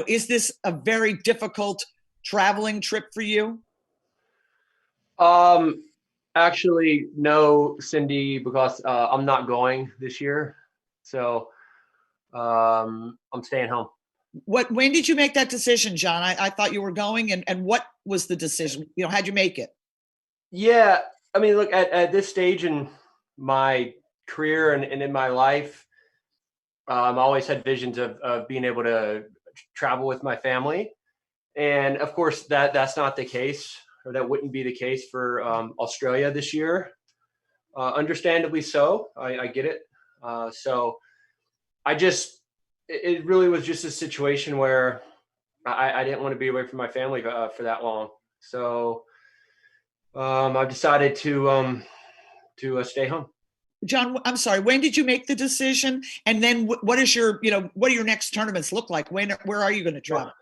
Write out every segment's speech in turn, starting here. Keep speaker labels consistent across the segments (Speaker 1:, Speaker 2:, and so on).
Speaker 1: Is this a very difficult traveling trip for you?
Speaker 2: Um, Actually, no, Cindy, because I'm not going this year. So I'm staying home.
Speaker 1: When did you make that decision, John? I thought you were going, and what was the decision? How'd you make it?
Speaker 2: Yeah, I mean, look, at this stage in my career and in my life, I always had visions of being able to travel with my family. And of course, that's not the case, or that wouldn't be the case for Australia this year. Understandably so. I get it. So I just, it really was just a situation where I didn't want to be away from my family for that long. So I've decided to stay home.
Speaker 1: John, I'm sorry. When did you make the decision? And then what is what do your next tournaments look like? Where are you going to travel?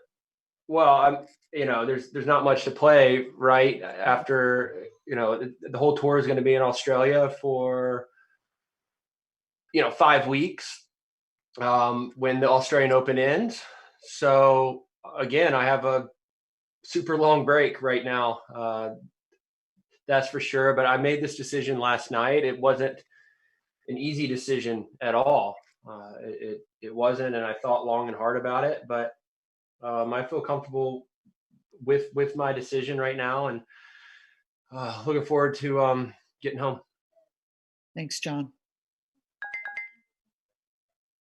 Speaker 2: Well, there's not much to play right after, the whole tour is going to be in Australia for, 5 weeks, when the Australian Open ends. So again, I have a super long break right now. That's for sure. But I made this decision last night. It wasn't an easy decision at all. It wasn't, and I thought long and hard about it. But I feel comfortable with my decision right now, and looking forward to getting home.
Speaker 1: Thanks, John.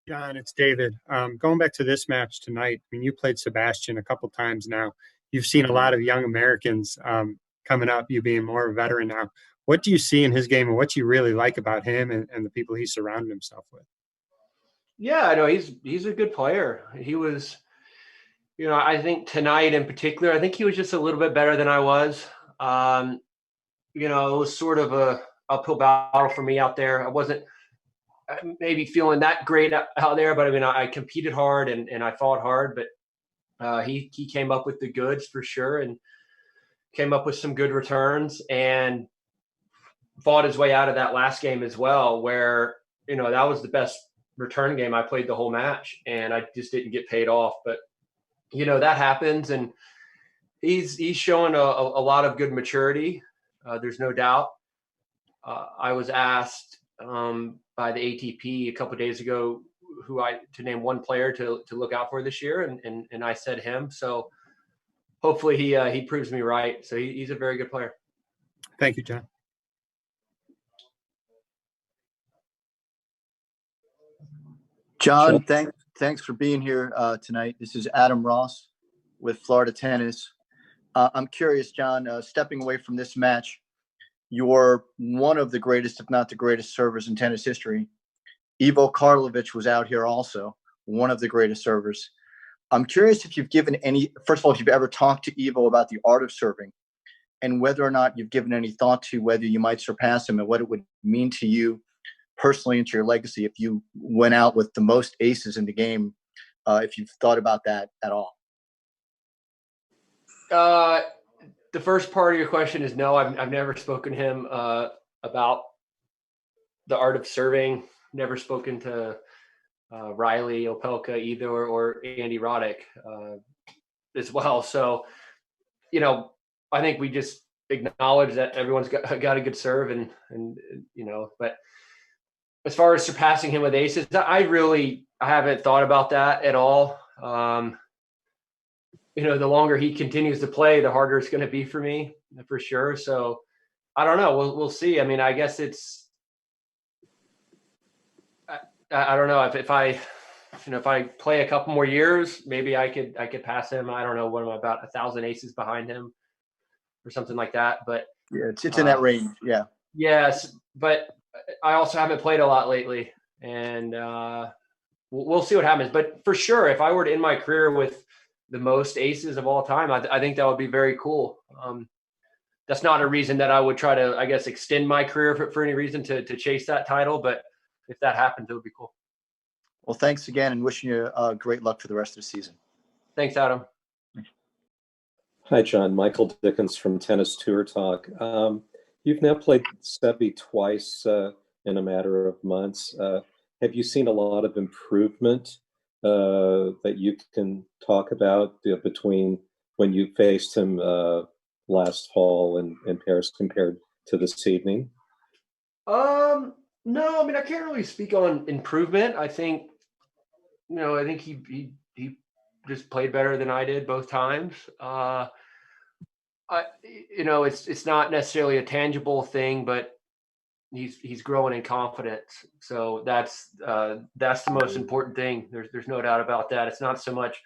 Speaker 3: John, it's David. Going back to this match tonight, I mean, you played Sebastian a couple times now. You've seen a lot of young Americans coming up, you being more a veteran now. What do you see in his game, and what do you really like about him and the people he's surrounded himself with?
Speaker 2: Yeah, I know he's a good player. He was, I think tonight in particular, I think he was just a little bit better than I was. It was sort of a uphill battle for me out there. I wasn't maybe feeling that great out there, but I mean, I competed hard and I fought hard, but he came up with the goods for sure, and came up with some good returns, and fought his way out of that last game as well, where, that was the best return game I played the whole match, and I just didn't get paid off. But, that happens, and he's showing a lot of good maturity. There's no doubt. I was asked by the ATP a couple of days ago to name one player to look out for this year, and I said him. So hopefully he proves me right. So he's a very good player.
Speaker 3: Thank you, John.
Speaker 4: John, thanks for being here tonight. This is Adam Ross with Florida Tennis. I'm curious, John, stepping away from this match, you're one of the greatest, if not the greatest, servers in tennis history. Ivo Karlovic was out here also, one of the greatest servers. I'm curious if you've given first of all, if you've ever talked to Ivo about the art of serving, and whether or not you've given any thought to whether you might surpass him, and what it would mean to you personally and to your legacy if you went out with the most aces in the game, if you've thought about that at all.
Speaker 2: The first part of your question is no. I've never spoken to him about the art of serving. Never spoken to Riley Opelka either, or Andy Roddick as well. So, I think we just acknowledge that everyone's got a good serve, and but as far as surpassing him with aces, I haven't thought about that at all. The longer he continues to play, the harder it's going to be for me, for sure. So I don't know. We'll see. I mean, I guess I don't know if I play a couple more years, maybe I could pass him. I don't know, what am I, about 1,000 aces behind him or something like that. But
Speaker 4: yeah, it's in that range. Yeah.
Speaker 2: Yes, but I also haven't played a lot lately, and we'll see what happens. But for sure, if I were to end my career with the most aces of all time, I think that would be very cool. That's not a reason that I would try to, I guess, extend my career for any reason to chase that title. But if that happens, it would be cool.
Speaker 4: Well, thanks again, and wishing you great luck for the rest of the season.
Speaker 2: Thanks, Adam.
Speaker 5: Hi, John. Michael Dickens from Tennis Tour Talk. You've now played Sebi twice in a matter of months. Have you seen a lot of improvement that you can talk about between when you faced him last fall in Paris compared to this evening?
Speaker 2: No, I mean, I can't really speak on improvement. I think, I think he just played better than I did both times. It's not necessarily a tangible thing, but he's growing in confidence. So that's the most important thing. There's no doubt about that. It's not so much,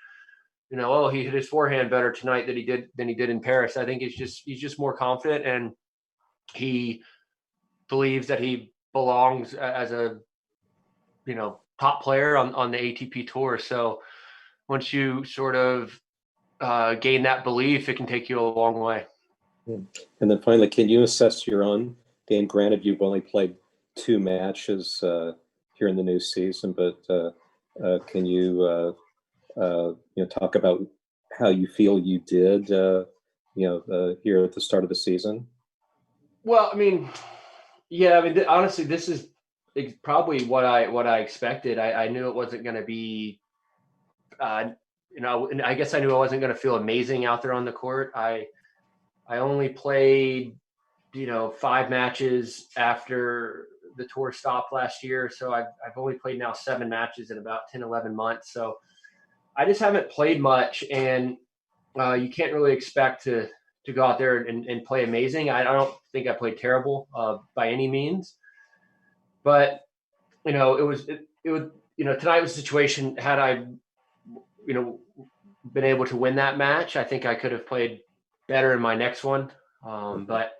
Speaker 2: oh, he hit his forehand better tonight than he did in Paris. I think he's just more confident, and he believes that he belongs as a top player on the ATP tour. So once you sort of gain that belief, it can take you a long way.
Speaker 5: And then finally, can you assess your own game? Granted, you've only played 2 matches here in the new season, but can you talk about how you feel you did here at the start of the season?
Speaker 2: Well, I mean, yeah, I mean, honestly, this is probably what I expected. I knew it wasn't going to be, and I guess I knew I wasn't going to feel amazing out there on the court. I only played, 5 matches after the tour stopped last year. So I've only played now 7 matches in about 10, 11 months. So I just haven't played much, and you can't really expect to go out there and play amazing. I don't think I played terrible by any means, but it was tonight was a situation. Had I been able to win that match, I think I could have played better in my next one. But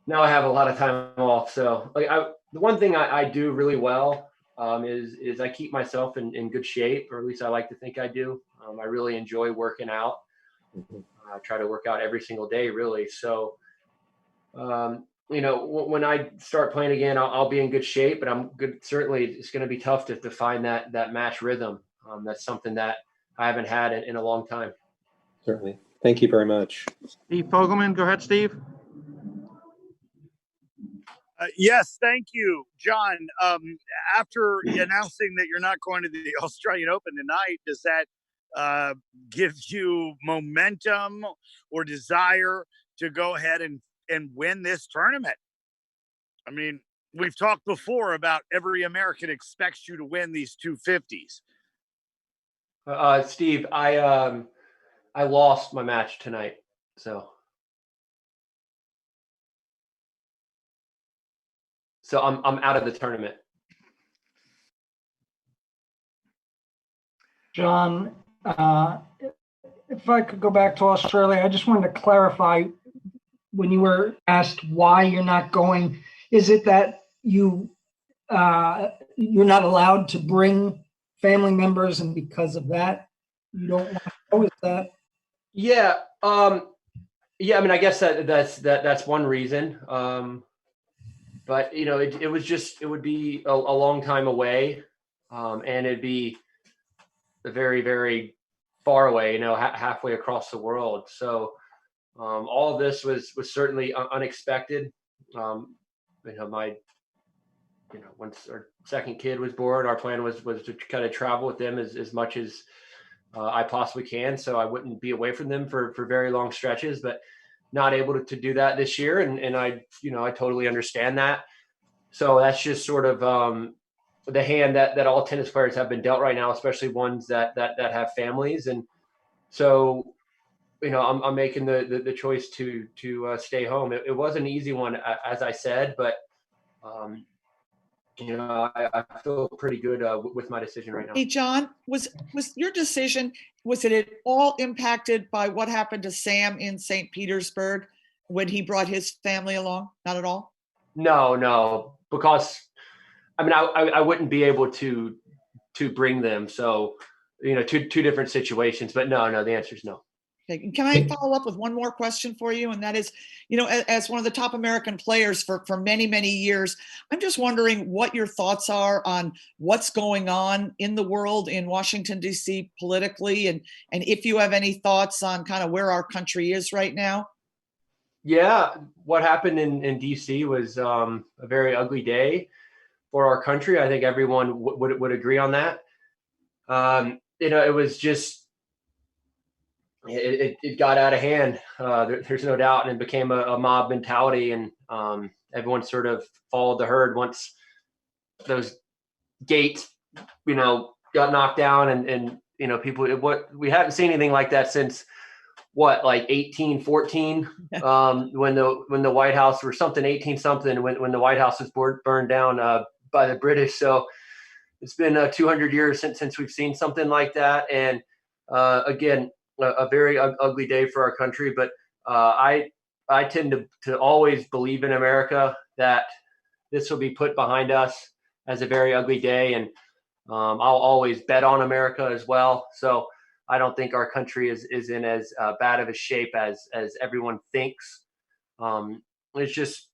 Speaker 2: now I have a lot of time off. So the one thing I do really well is I keep myself in good shape, or at least I like to think I do. I really enjoy working out. I try to work out every single day, really. So, when I start playing again, I'll be in good shape, but I'm good. Certainly it's going to be tough to find that match rhythm. That's something that I haven't had in a long time.
Speaker 5: Certainly. Thank you very much.
Speaker 6: Steve Fogelman, go ahead, Steve.
Speaker 7: Yes, thank you, John. After announcing that you're not going to the Australian Open tonight, does that give you momentum or desire to go ahead and win this tournament? I mean, we've talked before about every American expects you to win these 250s.
Speaker 2: Steve, I lost my match tonight, so I'm out of the tournament.
Speaker 8: John, if I could go back to Australia, I just wanted to clarify when you were asked why you're not going. Is it that you're not allowed to bring family members, and because of that, you don't want to go? Is that?
Speaker 2: Yeah. Yeah. I mean, I guess that's one reason. But it would be a long time away, and it'd be very, very far away, halfway across the world. So all of this was certainly unexpected. Once our second kid was born, our plan was to kind of travel with them as much as I possibly can, so I wouldn't be away from them for very long stretches. But not able to do that this year, and I totally understand that. So that's just sort of the hand that all tennis players have been dealt right now, especially ones that have families. And so, I'm making the choice to stay home. It was an easy one, as I said, but I feel pretty good with my decision right now.
Speaker 1: Hey, John, was your decision, was it at all impacted by what happened to Sam in St. Petersburg when he brought his family along? Not at all? No, because I mean, I wouldn't be able to bring them. So, two different situations, but no, the answer is no. Okay. Can I follow up with one more question for you? And that is, as one of the top American players for many, many years, I'm just wondering what your thoughts are on what's going on in the world, in Washington, D.C. politically, and if you have any thoughts on kind of where our country is right now.
Speaker 2: Yeah, what happened in D.C. was a very ugly day for our country. I think everyone would agree on that. it was just, it got out of hand. There's no doubt. And it became a mob mentality, and everyone sort of followed the herd once those gates, got knocked down, and people, we haven't seen anything like that since like 1814, when the White House, or something, 18 something, when the White House was burned down by the British. So it's been 200 years since we've seen something like that. And again, a very ugly day for our country. But I tend to always believe in America, that this will be put behind us as a very ugly day. And I'll always bet on America as well. So I don't think our country is in as bad of a shape as everyone thinks. It's just,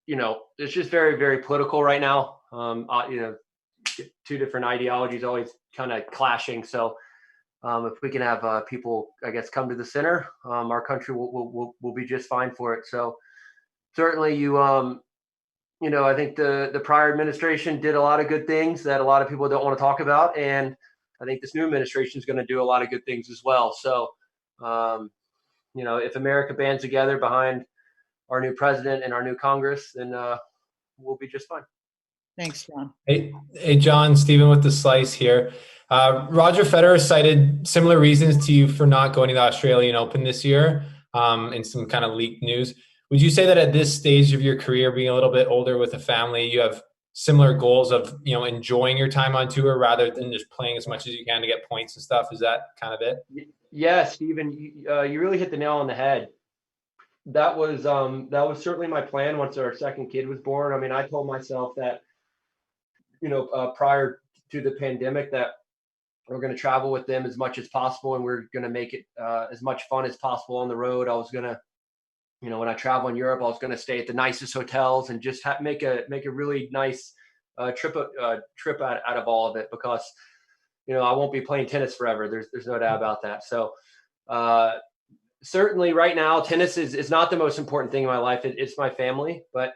Speaker 2: it's just very, very political right now. Two different ideologies always kind of clashing. So if we can have people, I guess, come to the center, our country will be just fine for it. So certainly I think the prior administration did a lot of good things that a lot of people don't want to talk about. And I think this new administration is going to do a lot of good things as well. So, if America bands together behind our new president and our new Congress, then we'll be just fine.
Speaker 1: Thanks, John.
Speaker 9: Hey, John, Stephen with The Slice here. Roger Federer cited similar reasons to you for not going to the Australian Open this year, in some kind of leaked news. Would you say that at this stage of your career, being a little bit older with a family, you have similar goals of, enjoying your time on tour rather than just playing as much as you can to get points and stuff? Is that kind of it?
Speaker 2: Yeah, Stephen, you really hit the nail on the head. That was certainly my plan once our second kid was born. I mean, I told myself that, prior to the pandemic, that we're going to travel with them as much as possible, and we're going to make it as much fun as possible on the road. I was going to, when I travel in Europe, I was going to stay at the nicest hotels and just make a really nice trip out of all of it, because I won't be playing tennis forever. There's no doubt about that. So certainly right now, tennis is not the most important thing in my life. It's my family. But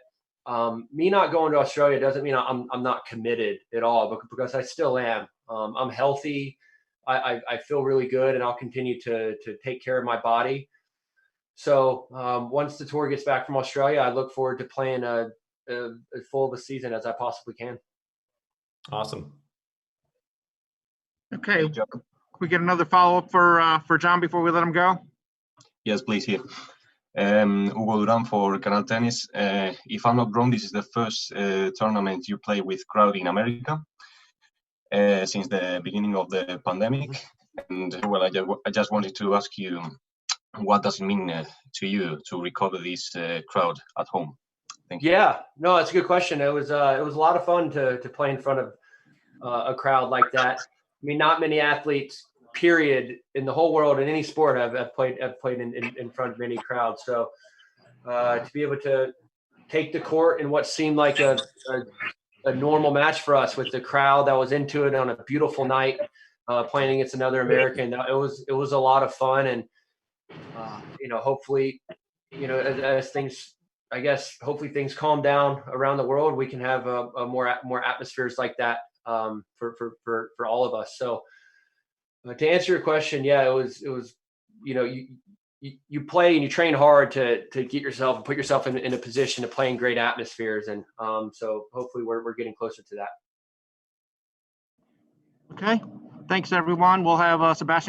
Speaker 2: me not going to Australia doesn't mean I'm not committed at all, because I still am. I'm healthy. I feel really good, and I'll continue to take care of my body. So once the tour gets back from Australia, I look forward to playing as full of a season as I possibly can.
Speaker 9: Awesome.
Speaker 6: Okay. Can we get another follow-up for John before we let him go?
Speaker 10: Yes, please, here. Hugo Duran for Canal Tennis. If I'm not wrong, this is the first tournament you play with crowd in America since the beginning of the pandemic. And well, I just wanted to ask you, what does it mean to you to recover this crowd at home? Thank you.
Speaker 2: Yeah, no, that's a good question. It was a lot of fun to play in front of a crowd like that. I mean, not many athletes, period, in the whole world in any sport have played in front of many crowds. So to be able to take the court in what seemed like a normal match for us, with the crowd that was into it on a beautiful night, playing against another American, it was a lot of fun. And hopefully, as things, I guess, hopefully things calm down around the world, we can have a more atmospheres like that for all of us. So to answer your question, yeah, it was you play and you train hard to get yourself and put yourself in a position to play in great atmospheres, and so hopefully we're getting closer to that.
Speaker 6: Okay. Thanks, everyone. We'll have Sebastian